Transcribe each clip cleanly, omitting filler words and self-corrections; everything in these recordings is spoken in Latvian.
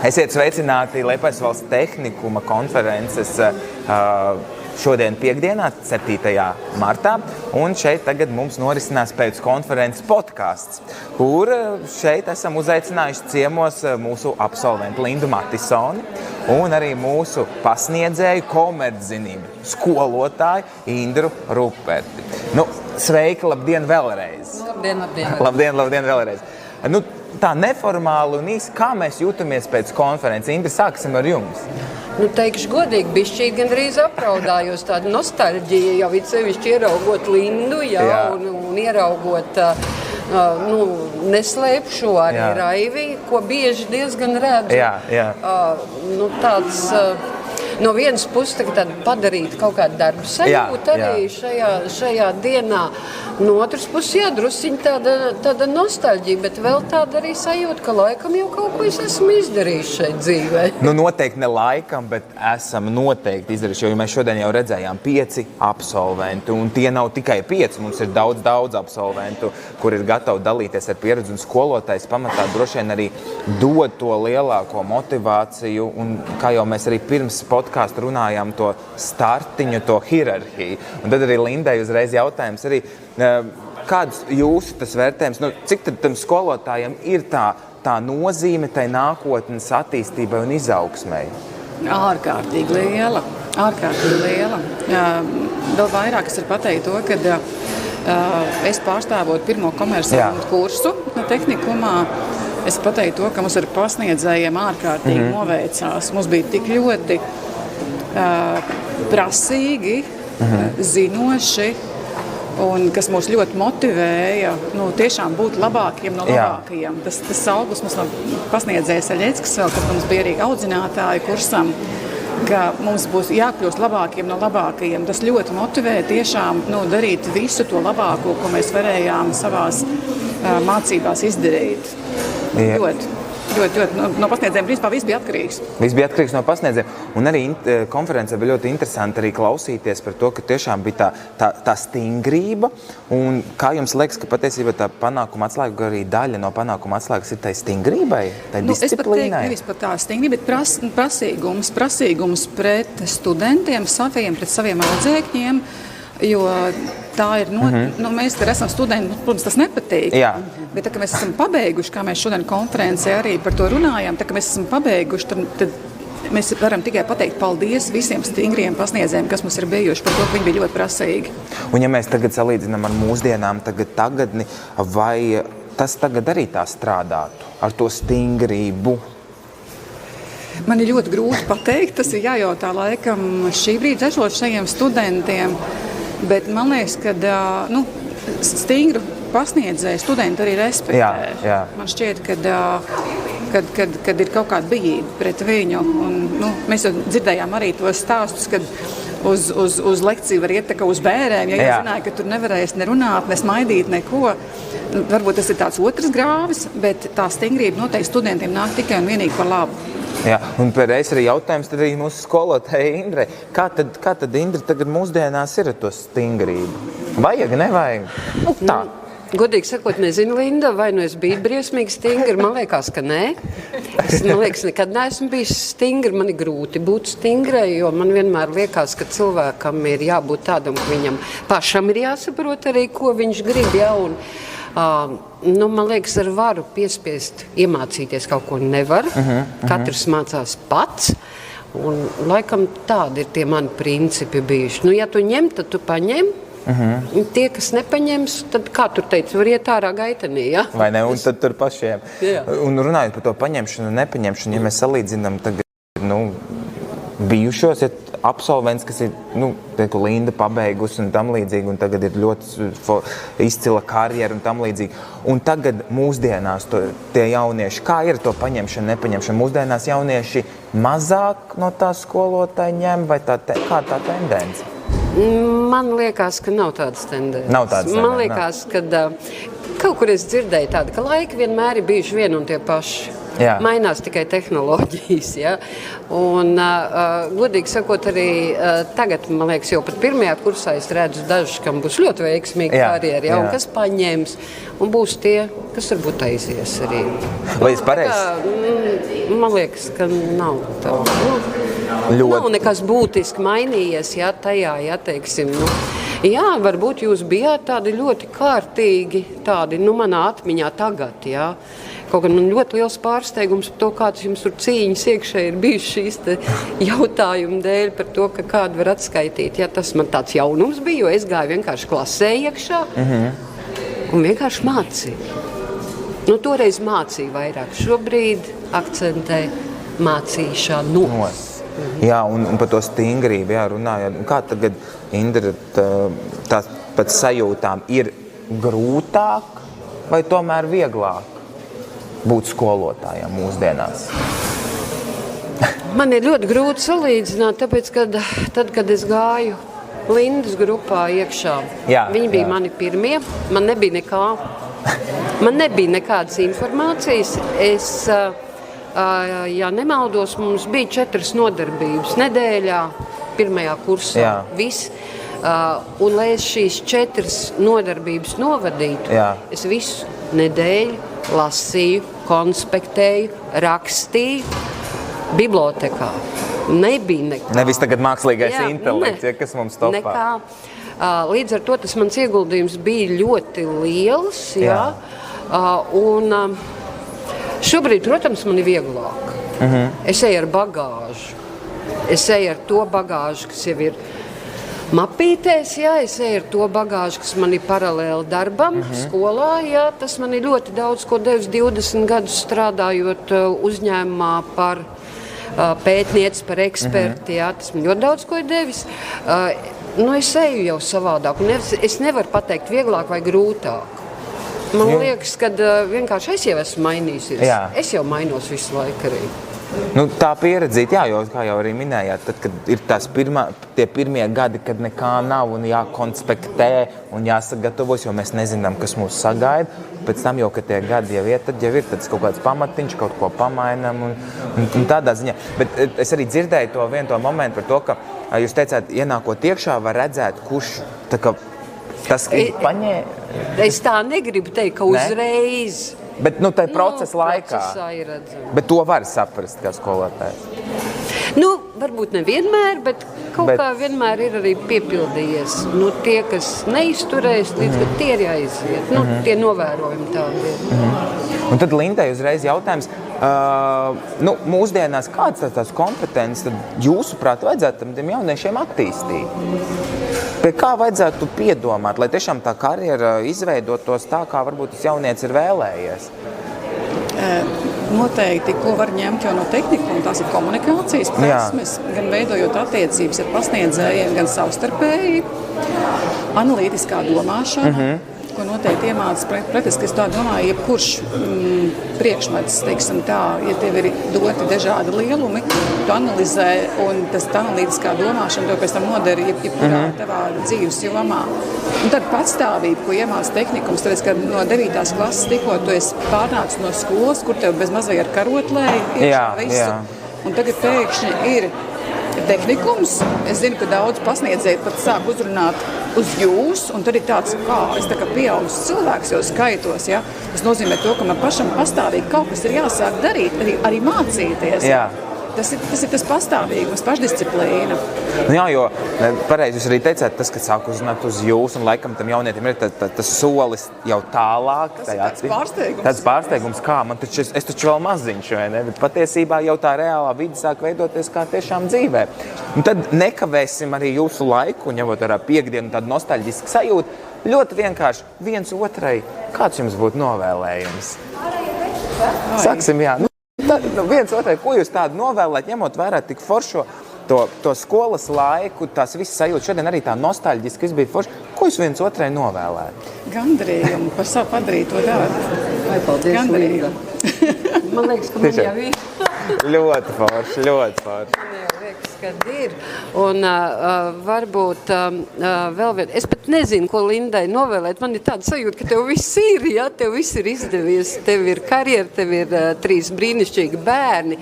Esiet sveicināti Liepājas valsts tehnikuma konferences šodien piekdienā, 7. martā, un šeit tagad mums norisinās pēc konferences podcasts, kur šeit esam uzaicinājuši ciemos mūsu absolventu Lindu Matisoni un arī mūsu pasniedzēju komerczinību skolotāju Indru Ruperti. Sveiki, labdien vēlreiz! Labdien vēlreiz! Tā neformāli un īsi, kā mēs jūtamies pēc konferences? Indra, sāksim ar jums. Teikšu godīgi, bišķīt gandrīz apraudājos, tāda nostalģija, jau it sevišķi ieraugot Lindu, un ieraugot, neslēpšu arī Raivi, ko bieži diezgan redzu. Tāds, no vienas puses tagad padarīt kaut kādu darbu sajūtu arī šajā dienā. No otras puses, drusciņ tāda nostalģija, bet vēl tāda arī sajūta, ka laikam jau kaut ko es esmu izdarījis šeit dzīvē. Noteikti ne laikam, bet esam noteikti izdarījuši, jo mēs šodien jau redzējām 5 absolventu, un tie nav tikai 5, mums ir daudz absolventu, kur ir gatavi dalīties ar pieredzi, un skolotājs pamatā droši vien arī dod to lielāko motivāciju, un kā jau mēs arī pirms podcastu runājām, to startiņu, to hierarhiju. Un tad arī Lindai uzreiz jautājums arī, kāds jūsu tas vērtējums, cik tad tam skolotājiem ir tā nozīme tai nākotnes attīstībai un izaugsmai? Ārkārtīgi liela. Vēl vairāk es varu pateikt to, ka es pārstāvot pirmo komerciālu kursu tehnikumā, es pateiktu to, ka mums ar pasniedzējiem ārkārtīgi noveicās. Mums bija tik ļoti prasīgi, zinoši, un kas mūs ļoti motivēja, tiešām būt labākiem no labākajiem. Tas augurs mums no pasniedzēja Saļeckis vēl, kad mums bija arī audzinātāju kursam, ka mums būs jākļūst labākiem no labākajiem. Tas ļoti motivē tiešām darīt visu to labāko, ko mēs varējām savās mācībās izdarīt. Ļoti. No pasniedzējiem principā viss bija atkarīgs. Viss bija atkarīgs no pasniedzējiem. Un arī konferencē bija ļoti interesanti arī klausīties par to, ka tiešām bija tā stingrība. Un kā jums liekas, ka patiesībā tā panākuma atslēga, arī daļa no panākuma atslēgas ir tai stingrībai, tai disciplīnai? Es pat teiktu, nevis par tā stingrība, bet prasīgums pret studentiem, pret saviem audzēkņiem. Jo tā ir, mēs te esam studenti, protams, tas nepatīk. Bet tā, ka mēs esam pabeiguši, kā mēs šodien konferencē arī par to runājām, tā, ka mēs esam pabeiguši, tad mēs varam tikai pateikt paldies visiem stingriem pasniedzējiem, kas mums ir bijuši, par to, ka viņi bija ļoti prasīgi. Un ja mēs tagad salīdzinām ar mūsdienām, tagadni, vai tas tagad arī tā strādātu ar to stingrību? Man ir ļoti grūti pateikt, tas ir jājautā laikam šī brīdī esošajiem studentiem. Bet man liekas, ka stingru pasniedzēju studenti arī respektē. Man šķiet, kad ir kaut kāda bijība pret viņu. Un, mēs jau dzirdējām arī tos stāstus, kad uz lekciju var iet tā kā uz bērēm. Ja zināja, ka tur nevarēs nerunāt, ne smaidīt, neko. Varbūt tas ir tāds otrs grāvis, bet tā stingrība noteikti studentiem nāk tikai un vienīgi par labu. Un pēdējais arī jautājums tad arī mūsu skolotāja Indrai. Kā tad Indra tagad mūsdienās ir ar to stingrību? Vajag, nevajag? Tā. Godīgi sakot, nezinu, Linda, vai es biju briesmīgi stingra? Man liekas, ka nē. Man liekas, nekad neesmu bijis stingra. Man ir grūti būt stingrai, jo man vienmēr liekas, ka cilvēkam ir jābūt tādam, ka viņam pašam ir jāsaprot arī, ko viņš grib. Man liekas, ar varu piespiest iemācīties kaut ko nevar. Katrs mācās pats. Un laikam tādi ir tie mani principi bijuši. Ja tu ņem, tad tu paņem. Tie, kas nepaņems, tad, kā tur teica, var iet ārā gaitenī, Vai ne? Un tad tur pašiem. Un runājot par to paņemšanu un nepaņemšanu, ja mēs salīdzinām tagad, bijušos, absolvents, kas ir, Linda pabeigusi un tam līdzīgi, un tagad ir ļoti izcila karjera un tam līdzīgi. Un tagad mūsdienās tie jaunieši, kā ir to paņemšana, nepaņemšana? Mūsdienās jaunieši mazāk no tā skolotāja ņem, vai kā tā tendence? Man liekas, ka nav tādas tendences. Nav tādas tendences. Man liekas, ka Kaut kur es dzirdēju tādu, ka laiki vienmēr ir bijuši vien un tie paši. Jā. Mainās tikai tehnoloģijas. Ja? Un, godīgi sakot, arī tagad, man liekas, jau pat pirmajā kursā es redzu dažus, kam būs ļoti veiksmīga karjera, ja? Un kas paņems, un būs tie, kas varbūt aizies arī. Vai es pareizi? Man liekas, ka nav tā. Nav nekas būtiski mainījies, ja, tajā, ja, teiksim, jā, varbūt jūs bijāt tādi ļoti kārtīgi, tādi, manā atmiņā tagad, jā. Kaut gan man ļoti liels pārsteigums par to, kāds jums tur cīņas iekšē ir bijuši šīs jautājumu dēļ par to, ka kādu var atskaitīt. Ja, tas man tāds jaunums bija, jo es gāju vienkārši klasē iekšā un vienkārši mācīju. Toreiz mācīju vairāk, šobrīd akcentē mācīšanos. Jā, un par to stingrību runājot. Kā tagad, Indra, tās pēc sajūtām ir grūtāk vai tomēr vieglāk būt skolotājām mūsdienās? Man ir ļoti grūti salīdzināt, tāpēc, kad es gāju Lindas grupā iekšā, viņi bija mani pirmie, man nebija nekā. Man nebija nekādas informācijas. Ja nemaldos, mums bija 4 nodarbības nedēļā, pirmajā kursā, viss. Un lai es šīs 4 nodarbības novadītu, es visu nedēļu lasīju, konspektēju, rakstīju bibliotēkā. Nebija nekā. Nevis tagad mākslīgais intelekts, kas mums topā. Nekā. Līdz ar to tas mans ieguldījums bija ļoti liels. Un šobrīd, protams, man ir vieglāk. Es eju ar bagāžu. Es eju ar to bagāžu, kas jau ir mapītēs, es eju ar to bagāžu, kas man ir paralēli darbam, skolā. Tas man ir ļoti daudz ko devis 20 gadus strādājot uzņēmumā par pētnieci, par eksperti. Tas man ļoti daudz ko ir devis. Es eju jau savādāk. Es nevaru pateikt vieglāk vai grūtāk. Man liekas, ka vienkārši es jau esmu mainījusies. Es jau mainos visu laiku arī. Tā pieredzīt, jo, kā jau arī minējāt, tad, kad ir tie pirmie gadi, kad nekā nav un jākonspektē un jāsagatavos, jo mēs nezinām, kas mūs sagaida. Pēc tam jau, kad tie gadi jau ir, tad jau ir tāds kaut kāds pamatiņš, kaut ko pamainam un tādā ziņā. Bet es arī dzirdēju to vienu momentu par to, ka jūs teicāt, ienākot iekšā, var redzēt, kurš tas ir paņēma. Es tā negribu teikt, ka uzreiz. Bet tā procesa laikā. Bet to var saprast, kā skolotājs. Varbūt nevienmēr, bet kā vienmēr ir arī piepildījies. Tie, kas neizturēs, līdz kad tie ir jāiziet. Tie novērojumi tādi ir. Un tad Lindai uzreiz jautājums. Mūsdienās kādas tās kompetences tad jūsuprāt vajadzētu tiem jauniešiem attīstīt? Pie kā vajadzētu piedomāt, lai tiešām tā karjera izveidotos tā, kā varbūt tas jaunietis ir vēlējies? Noteikti, ko var ņemt jau no tehnikuma, tās ir komunikācijas prasmes, gan veidojot attiecības ar pasniedzējiem, gan savstarpēji, analītiskā domāšana, ko noteikti iemācas praktiski, es tā domāju, jebkurš priekšmets, teiksim tā, ja tev ir doti dažādi lielumi, tu analizē, un tas analītiskā domāšana tev pēc tam nodara jebkurā tavā dzīves jomā. Un tad patstāvība, ko iemāca tehnikums, tāpēc, ka no 9. klases tikko tu esi pārnācis no skolas, kur tev bez mazai ar karotlēju iekšā visu, un tagad pēkšņi ir tehnikums. Es zinu, ka daudz pasniedzēji pat sāk uzrunāt uz jūs, un tad ir tāds, es tā kā pieaugs cilvēks jau skaitos, Tas nozīmē to, ka man pašam pastāvīgi kaut kas ir jāsāk darīt, arī mācīties. Tas ir tas pastāvīgums, pašdisciplīna. Jo pareizi jūs arī teicāt, tas, ka sāk uzrunāt uz jūs, un laikam tam jaunietim ir tas solis jau tālāk. Tas ir tāds pārsteigums. Tāds pārsteigums, kā es taču vēl maziņš, vai ne? Bet patiesībā jau tā reālā vide sāk veidoties kā tiešām dzīvē. Un tad nekavēsim arī jūsu laiku, ņemot vērā piekdienu tādu nostalģisku sajūtu. Ļoti vienkārši viens otrai, kāds jums būtu novēlējums? Sāksim, viens otrai, ko jūs tādu novēlēt, ņemot vērā tik foršo to skolas laiku, tās visas sajūtas, šodien arī tā nostalģiski, kas bija forši. Ko jūs viens otrai novēlēt? Gandarījumu par savu padarīto darbu. Paldies, Gandarījumu. Man liekas, ka man jau ir. Ļoti forši, ļoti forši. Man jau liekas, kad ir. Un varbūt vēl vien. Es pat nezinu, ko Lindai novēlēt. Man ir tāda sajūta, ka tev viss ir, ja? Tev viss ir izdevies. Tev ir karjera, tev ir 3 brīnišķīgi bērni.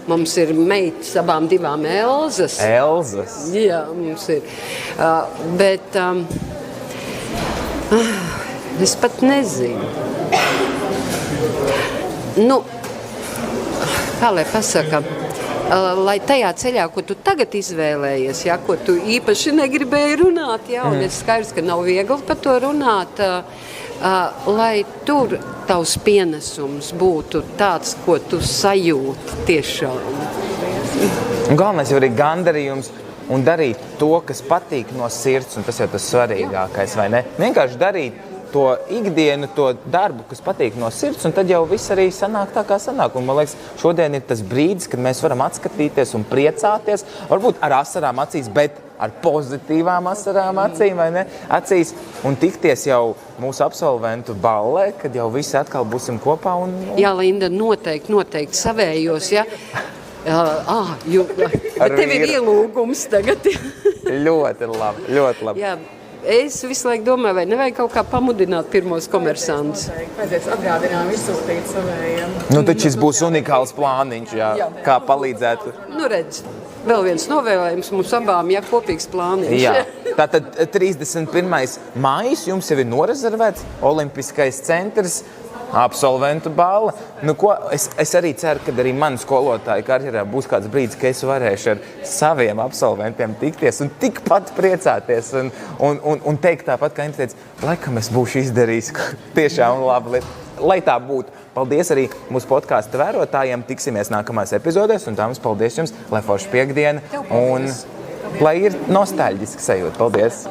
Mums ir meitas abām 2 Elzas. Elzas? Jā, mums ir. Bet es pat nezinu. Nu, kā lai pasaka, lai tajā ceļā, ko tu tagad izvēlējies, ja, ko tu īpaši negribēji runāt, ja, un ir skaidrs, ka nav viegli par to runāt, lai tur tavs pienesums būtu tāds, ko tu sajūti tiešām. Galvenais jau ir gandarījums un darīt to, kas patīk no sirds, un tas jau tas svarīgākais, vai ne? Vienkārši darīt to ikdienu, to darbu, kas patīk no sirds, un tad jau viss arī sanāk tā, kā sanāk. Un, man liekas, šodien ir tas brīdis, kad mēs varam atskatīties un priecāties, varbūt ar asarām acīs, bet ar pozitīvām asarām acīm, vai ne? Acīs, un tikties jau mūsu absolventu ballē, kad jau visi atkal būsim kopā. Jā, Linda, noteikti savējos, ja? Bet tev ir ielūgums tagad. Ļoti labi. Jā. Es visu laiku domāju, vai nevajag kaut kā pamudināt pirmos komersantus. Vajadzēs atgādinājumu izsūtīt savējiem. Nu, taču šis būs unikāls plāniņš, jā. Kā palīdzēt. Nu, redz, vēl viens novēlējums mums abām, ja kopīgs plāniņš. Jā, tātad 31. maijs jums jau ir norezervēts Olimpiskais centrs, absolventu balla. Nu, ko, es arī ceru, ka arī mani skolotāju karjerā būs kāds brīdis, ka es varēšu ar saviem absolventiem tikties un tikpat priecāties un teikt tāpat, kā viņš teica, laikam es būšu izdarījis tiešām labi. Lai tā būtu. Paldies arī mūsu podkāstu vērotājiem. Tiksimies nākamās epizodēs, un tāms paldies jums, lai forša piektdiena un lai ir nostalģiski sajūta. Paldies!